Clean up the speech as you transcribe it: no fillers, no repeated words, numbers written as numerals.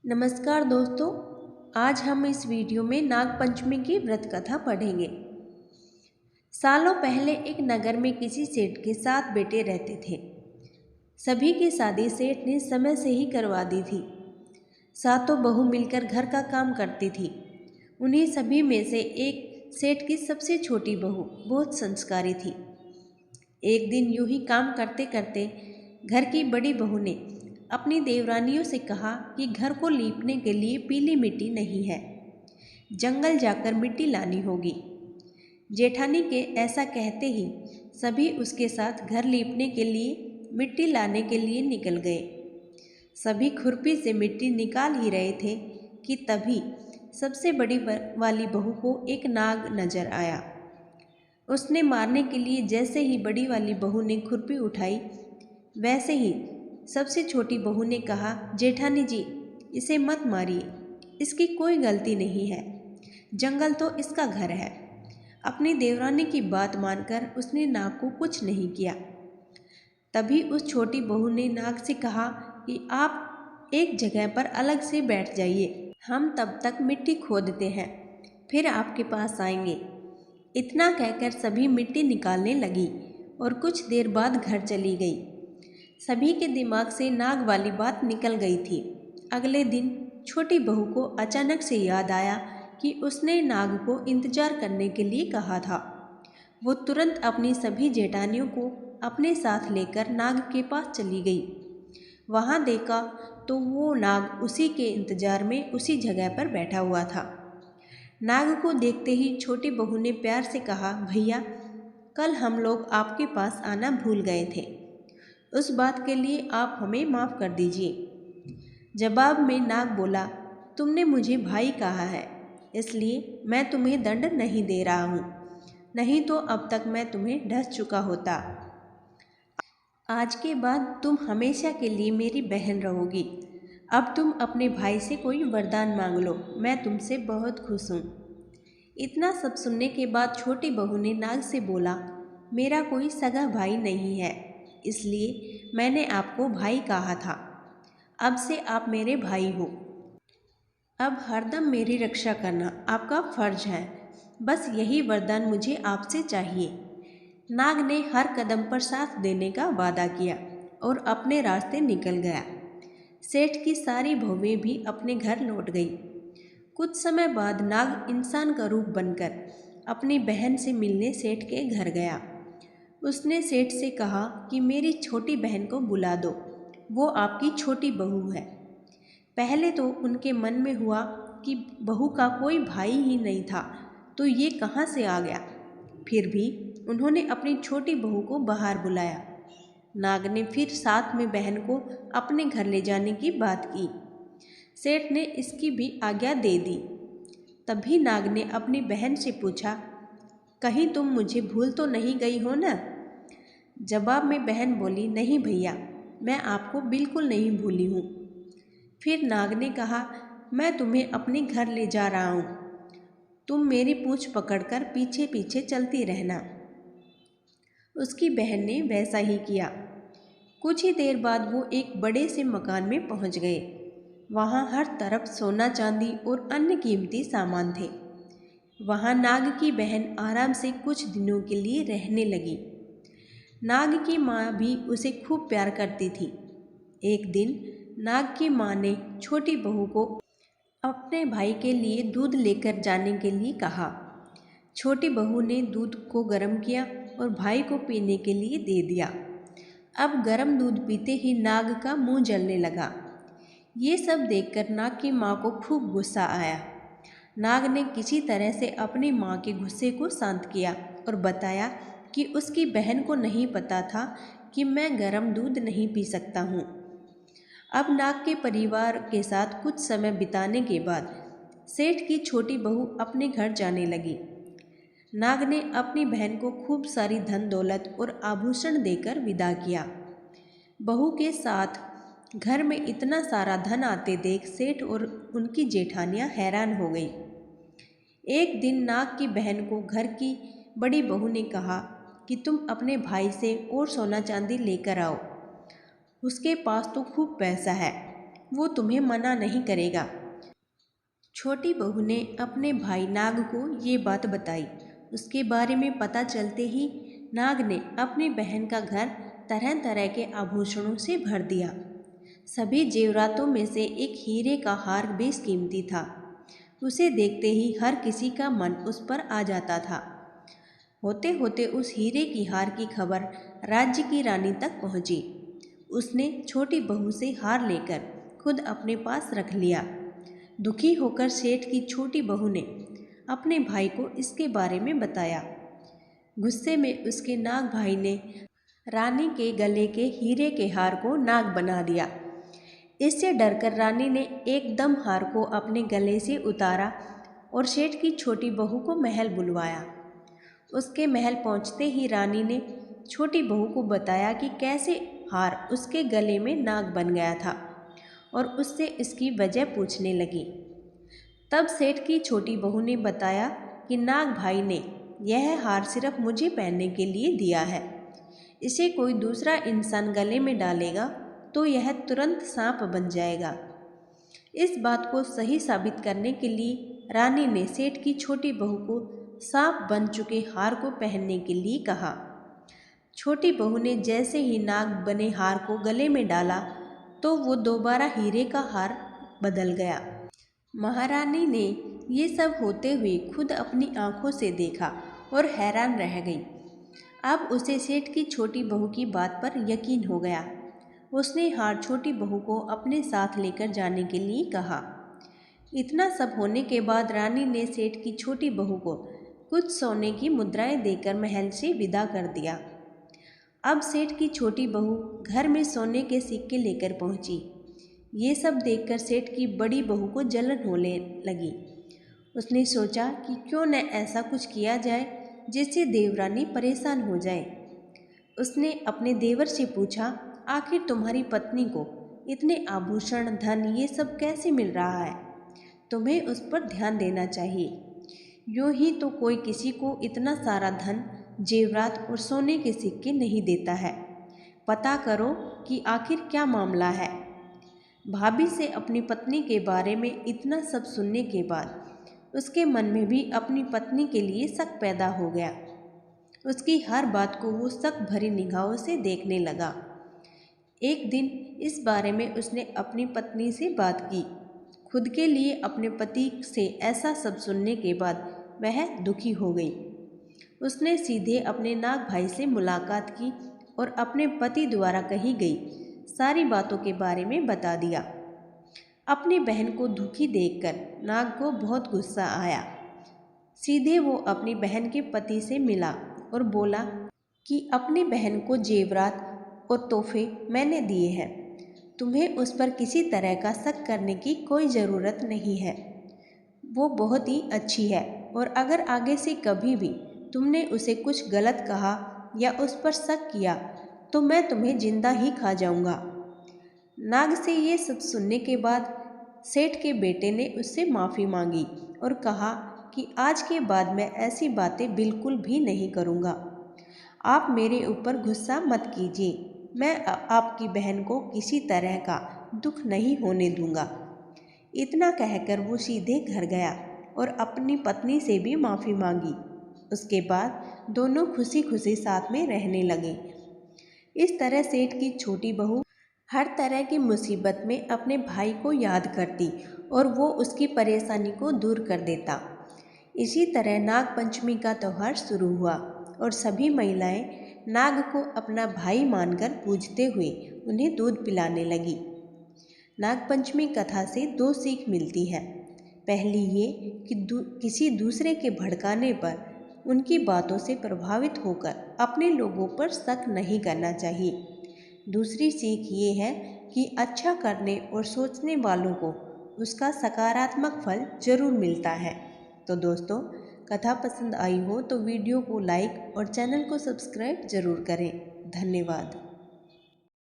नमस्कार दोस्तों, आज हम इस वीडियो में नाग पंचमी की व्रत कथा पढ़ेंगे। सालों पहले एक नगर में किसी सेठ के 7 बेटे रहते थे। सभी की शादी सेठ ने समय से ही करवा दी थी। सातों बहू मिलकर घर का काम करती थी। उन्हीं सभी में से एक सेठ की सबसे छोटी बहू बहुत संस्कारी थी। एक दिन यूं ही काम करते करते घर की बड़ी बहू ने अपनी देवरानियों से कहा कि घर को लीपने के लिए पीली मिट्टी नहीं है, जंगल जाकर मिट्टी लानी होगी। जेठानी के ऐसा कहते ही सभी उसके साथ घर लीपने के लिए मिट्टी लाने के लिए निकल गए। सभी खुरपी से मिट्टी निकाल ही रहे थे कि तभी सबसे बड़ी वाली बहू को एक नाग नजर आया। उसने मारने के लिए जैसे ही बड़ी वाली बहू ने खुरपी उठाई, वैसे ही सबसे छोटी बहू ने कहा, जेठानी जी, इसे मत मारिए, इसकी कोई गलती नहीं है, जंगल तो इसका घर है। अपनी देवरानी की बात मानकर उसने नाग को कुछ नहीं किया। तभी उस छोटी बहू ने नाग से कहा कि आप एक जगह पर अलग से बैठ जाइए, हम तब तक मिट्टी खोदते हैं, फिर आपके पास आएंगे। इतना कहकर सभी मिट्टी निकालने लगी और कुछ देर बाद घर चली गई। सभी के दिमाग से नाग वाली बात निकल गई थी। अगले दिन छोटी बहू को अचानक से याद आया कि उसने नाग को इंतजार करने के लिए कहा था। वो तुरंत अपनी सभी जेठानियों को अपने साथ लेकर नाग के पास चली गई। वहाँ देखा तो वो नाग उसी के इंतजार में उसी जगह पर बैठा हुआ था। नाग को देखते ही छोटी बहू ने प्यार से कहा, भैया, कल हम लोग आपके पास आना भूल गए थे, उस बात के लिए आप हमें माफ़ कर दीजिए। जवाब में नाग बोला, तुमने मुझे भाई कहा है, इसलिए मैं तुम्हें दंड नहीं दे रहा हूँ, नहीं तो अब तक मैं तुम्हें ढस चुका होता। आज के बाद तुम हमेशा के लिए मेरी बहन रहोगी। अब तुम अपने भाई से कोई वरदान मांग लो, मैं तुमसे बहुत खुश हूँ। इतना सब सुनने के बाद छोटी बहू ने नाग से बोला, मेरा कोई सगा भाई नहीं है, इसलिए मैंने आपको भाई कहा था। अब से आप मेरे भाई हो। अब हरदम मेरी रक्षा करना आपका फर्ज है। बस यही वरदान मुझे आपसे चाहिए। नाग ने हर कदम पर साथ देने का वादा किया और अपने रास्ते निकल गया। सेठ की सारी बहुएं भी अपने घर लौट गई। कुछ समय बाद नाग इंसान का रूप बनकर अपनी बहन से मिलने सेठ के घर गया। उसने सेठ से कहा कि मेरी छोटी बहन को बुला दो, वो आपकी छोटी बहू है। पहले तो उनके मन में हुआ कि बहू का कोई भाई ही नहीं था, तो ये कहाँ से आ गया। फिर भी उन्होंने अपनी छोटी बहू को बाहर बुलाया। नाग ने फिर साथ में बहन को अपने घर ले जाने की बात की। सेठ ने इसकी भी आज्ञा दे दी। तभी नाग ने अपनी बहन से पूछा, कहीं तुम मुझे भूल तो नहीं गई हो ना? जवाब में बहन बोली, नहीं भैया, मैं आपको बिल्कुल नहीं भूली हूँ। फिर नाग ने कहा, मैं तुम्हें अपने घर ले जा रहा हूँ, तुम मेरी पूँछ पकड़कर पीछे पीछे चलती रहना। उसकी बहन ने वैसा ही किया। कुछ ही देर बाद वो एक बड़े से मकान में पहुँच गए। वहाँ हर तरफ सोना चांदी और अन्य कीमती सामान थे। वहाँ नाग की बहन आराम से कुछ दिनों के लिए रहने लगी। नाग की माँ भी उसे खूब प्यार करती थी। एक दिन नाग की माँ ने छोटी बहू को अपने भाई के लिए दूध लेकर जाने के लिए कहा। छोटी बहू ने दूध को गर्म किया और भाई को पीने के लिए दे दिया। अब गर्म दूध पीते ही नाग का मुंह जलने लगा। ये सब देखकर नाग की माँ को खूब गुस्सा आया। नाग ने किसी तरह से अपनी माँ के गुस्से को शांत किया और बताया कि उसकी बहन को नहीं पता था कि मैं गर्म दूध नहीं पी सकता हूँ। अब नाग के परिवार के साथ कुछ समय बिताने के बाद सेठ की छोटी बहू अपने घर जाने लगी। नाग ने अपनी बहन को खूब सारी धन दौलत और आभूषण देकर विदा किया। बहू के साथ घर में इतना सारा धन आते देख सेठ और उनकी जेठानियाँ हैरान हो गई। एक दिन नाग की बहन को घर की बड़ी बहू ने कहा कि तुम अपने भाई से और सोना चांदी लेकर आओ, उसके पास तो खूब पैसा है। वो तुम्हें मना नहीं करेगा। छोटी बहू ने अपने भाई नाग को ये बात बताई। उसके बारे में पता चलते ही नाग ने अपनी बहन का घर तरह तरह के आभूषणों से भर दिया। सभी जेवरातों में से एक हीरे का हार बेशकीमती था। उसे देखते ही हर किसी का मन उस पर आ जाता था। होते होते उस हीरे की हार की खबर राज्य की रानी तक पहुंची। उसने छोटी बहू से हार लेकर खुद अपने पास रख लिया। दुखी होकर सेठ की छोटी बहू ने अपने भाई को इसके बारे में बताया। गुस्से में उसके नाग भाई ने रानी के गले के हीरे के हार को नाग बना दिया। इससे डरकर रानी ने एकदम हार को अपने गले से उतारा और सेठ की छोटी बहू को महल बुलवाया। उसके महल पहुंचते ही रानी ने छोटी बहू को बताया कि कैसे हार उसके गले में नाग बन गया था और उससे इसकी वजह पूछने लगी। तब सेठ की छोटी बहू ने बताया कि नाग भाई ने यह हार सिर्फ मुझे पहनने के लिए दिया है। इसे कोई दूसरा इंसान गले में डालेगा तो यह तुरंत सांप बन जाएगा। इस बात को सही साबित करने के लिए रानी ने सेठ की छोटी बहू को सांप बन चुके हार को पहनने के लिए कहा। छोटी बहू ने जैसे ही नाग बने हार को गले में डाला तो वो दोबारा हीरे का हार बदल गया। महारानी ने ये सब होते हुए खुद अपनी आंखों से देखा और हैरान रह गई। अब उसे सेठ की छोटी बहू की बात पर यकीन हो गया। उसने हार छोटी बहू को अपने साथ लेकर जाने के लिए कहा। इतना सब होने के बाद रानी ने सेठ की छोटी बहू को कुछ सोने की मुद्राएं देकर महल से विदा कर दिया। अब सेठ की छोटी बहू घर में सोने के सिक्के लेकर पहुंची। ये सब देखकर सेठ की बड़ी बहू को जलन होने लगी। उसने सोचा कि क्यों न ऐसा कुछ किया जाए जिससे देवरानी परेशान हो जाए। उसने अपने देवर से पूछा, आखिर तुम्हारी पत्नी को इतने आभूषण, धन ये सब कैसे मिल रहा है? तुम्हें उस पर ध्यान देना चाहिए। यूँ ही तो कोई किसी को इतना सारा धन, जेवरात और सोने के सिक्के नहीं देता है। पता करो कि आखिर क्या मामला है। भाभी से अपनी पत्नी के बारे में इतना सब सुनने के बाद उसके मन में भी अपनी पत्नी के लिए शक पैदा हो गया। उसकी हर बात को वो शक भरी निगाहों से देखने लगा। एक दिन इस बारे में उसने अपनी पत्नी से बात की। खुद के लिए अपने पति से ऐसा सब सुनने के बाद वह दुखी हो गई। उसने सीधे अपने नाग भाई से मुलाकात की और अपने पति द्वारा कही गई सारी बातों के बारे में बता दिया। अपनी बहन को दुखी देखकर नाग को बहुत गुस्सा आया। सीधे वो अपनी बहन के पति से मिला और बोला कि अपनी बहन को जेवरात और तोहफे मैंने दिए हैं। तुम्हें उस पर किसी तरह का शक करने की कोई ज़रूरत नहीं है। वो बहुत ही अच्छी है और अगर आगे से कभी भी तुमने उसे कुछ गलत कहा या उस पर शक किया तो मैं तुम्हें जिंदा ही खा जाऊंगा। नाग से ये सब सुनने के बाद सेठ के बेटे ने उससे माफ़ी मांगी और कहा कि आज के बाद मैं ऐसी बातें बिल्कुल भी नहीं करूँगा। आप मेरे ऊपर गुस्सा मत कीजिए। मैं आपकी बहन को किसी तरह का दुख नहीं होने दूंगा। इतना कहकर वो सीधे घर गया और अपनी पत्नी से भी माफ़ी मांगी। उसके बाद दोनों खुशी खुशी साथ में रहने लगे। इस तरह सेठ की छोटी बहू हर तरह की मुसीबत में अपने भाई को याद करती और वो उसकी परेशानी को दूर कर देता। इसी तरह नाग पंचमी का त्यौहार शुरू हुआ और सभी महिलाएं नाग को अपना भाई मानकर पूजते हुए उन्हें दूध पिलाने लगी। नागपंचमी कथा से दो सीख मिलती है। पहली ये कि किसी दूसरे के भड़काने पर उनकी बातों से प्रभावित होकर अपने लोगों पर शक नहीं करना चाहिए। दूसरी सीख ये है कि अच्छा करने और सोचने वालों को उसका सकारात्मक फल जरूर मिलता है। तो दोस्तों, कथा पसंद आई हो तो वीडियो को लाइक और चैनल को सब्सक्राइब जरूर करें। धन्यवाद।